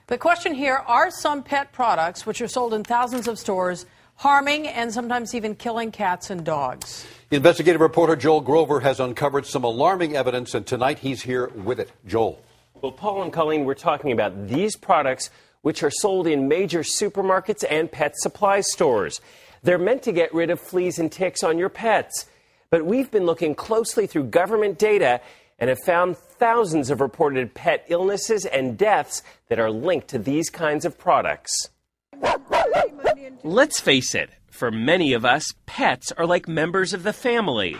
The question here, are some pet products, which are sold in thousands of stores, harming and sometimes even killing cats and dogs? Investigative reporter Joel Grover has uncovered some alarming evidence, and tonight he's here with it. Joel. Well, Paul and Colleen, we're talking about these products which are sold in major supermarkets and pet supply stores. They're meant to get rid of fleas and ticks on your pets. But we've been looking closely through government data and have found thousands of reported pet illnesses and deaths that are linked to these kinds of products. Let's face it, for many of us, pets are like members of the family,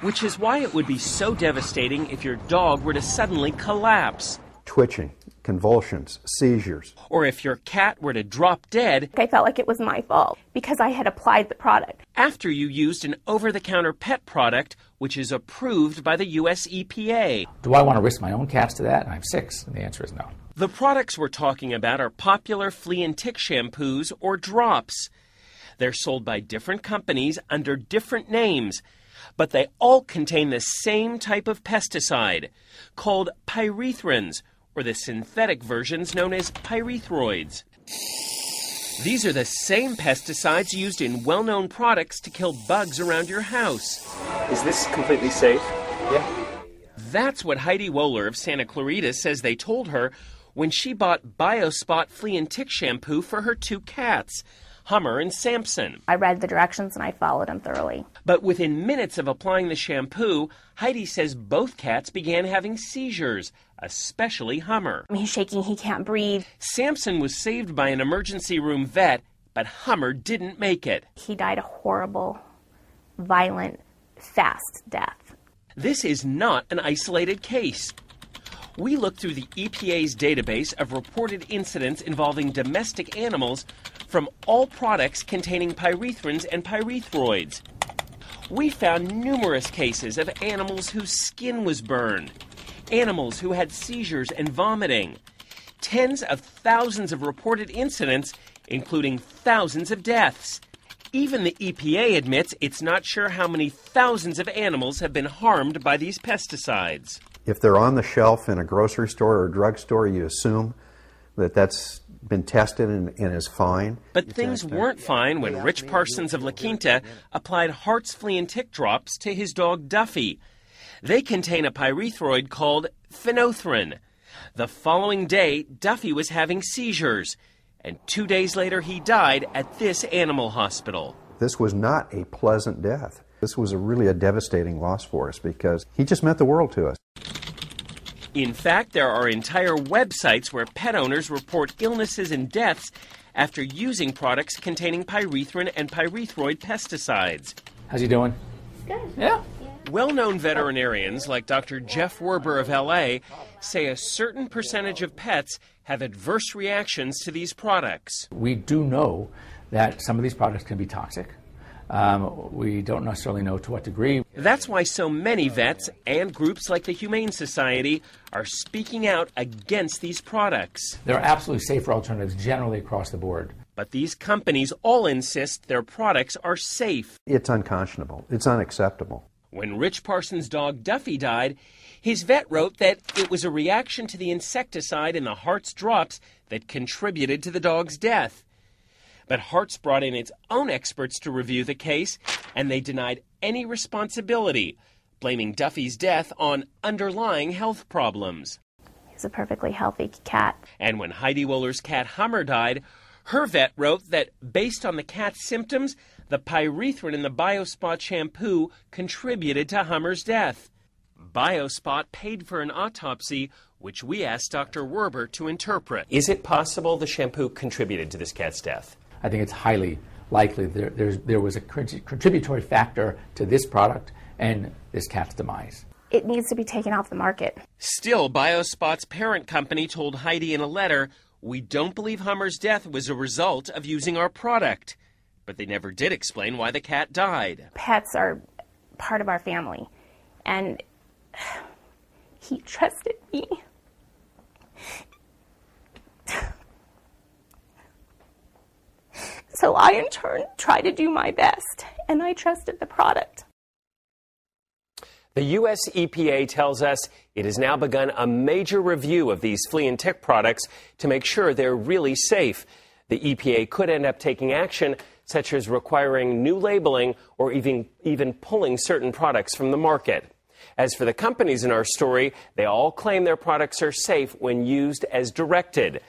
which is why it would be so devastating if your dog were to suddenly collapse. Twitching, convulsions, seizures. Or if your cat were to drop dead. I felt like it was my fault because I had applied the product. After you used an over-the-counter pet product, which is approved by the U.S. EPA. Do I want to risk my own cats to that? I'm 6, and the answer is no. The products we're talking about are popular flea and tick shampoos or drops. They're sold by different companies under different names, but they all contain the same type of pesticide, called pyrethrins, or the synthetic versions known as pyrethroids. These are the same pesticides used in well-known products to kill bugs around your house. Is this completely safe? Yeah. That's what Heidi Wohler of Santa Clarita says they told her when she bought BioSpot flea and tick shampoo for her 2 cats, Hummer and Samson. I read the directions and I followed them thoroughly. But within minutes of applying the shampoo, Heidi says both cats began having seizures, especially Hummer. He's shaking, he can't breathe. Samson was saved by an emergency room vet, but Hummer didn't make it. He died a horrible, violent, fast death. This is not an isolated case. We looked through the EPA's database of reported incidents involving domestic animals from all products containing pyrethrins and pyrethroids. We found numerous cases of animals whose skin was burned, animals who had seizures and vomiting, tens of thousands of reported incidents, including thousands of deaths. Even the EPA admits it's not sure how many thousands of animals have been harmed by these pesticides. If they're on the shelf in a grocery store or a drugstore, you assume that that's been tested and is fine. But things weren't fine when Rich Parsons of La Quinta applied Hart's flea and tick drops to his dog Duffy. They contain a pyrethroid called phenothryn. The following day, Duffy was having seizures, and 2 days later he died at this animal hospital. This was not a pleasant death. This was really a devastating loss for us because he just meant the world to us. In fact, there are entire websites where pet owners report illnesses and deaths after using products containing pyrethrin and pyrethroid pesticides. How's he doing? Good. Yeah. Well-known veterinarians like Dr. Jeff Werber of L.A. say a certain percentage of pets have adverse reactions to these products. We do know that some of these products can be toxic. We don't necessarily know to what degree. That's why so many vets and groups like the Humane Society are speaking out against these products. There are absolutely safer alternatives generally across the board. But these companies all insist their products are safe. It's unconscionable. It's unacceptable. When Rich Parsons' dog Duffy died, his vet wrote that it was a reaction to the insecticide in the Hart's drops that contributed to the dog's death. But Hart's brought in its own experts to review the case, and they denied any responsibility, blaming Duffy's death on underlying health problems. He's a perfectly healthy cat. And when Heidi Wohler's cat Hummer died, her vet wrote that based on the cat's symptoms, the pyrethrin in the BioSpot shampoo contributed to Hummer's death. BioSpot paid for an autopsy, which we asked Dr. Werber to interpret. Is it possible the shampoo contributed to this cat's death? I think it's highly likely there was a contributory factor to this product and this cat's demise. It needs to be taken off the market. Still, BioSpot's parent company told Heidi in a letter, "We don't believe Hummer's death was a result of using our product." But they never did explain why the cat died. Pets are part of our family, and he trusted me. So I, in turn, tried to do my best, and I trusted the product. The U.S. EPA tells us it has now begun a major review of these flea and tick products to make sure they're really safe. The EPA could end up taking action, such as requiring new labeling or even pulling certain products from the market. As for the companies in our story, they all claim their products are safe when used as directed.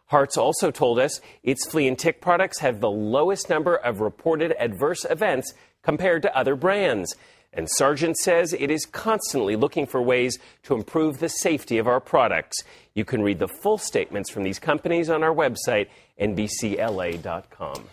Hartz also told us its flea and tick products have the lowest number of reported adverse events compared to other brands. And Sargent says it is constantly looking for ways to improve the safety of our products. You can read the full statements from these companies on our website, NBCLA.com.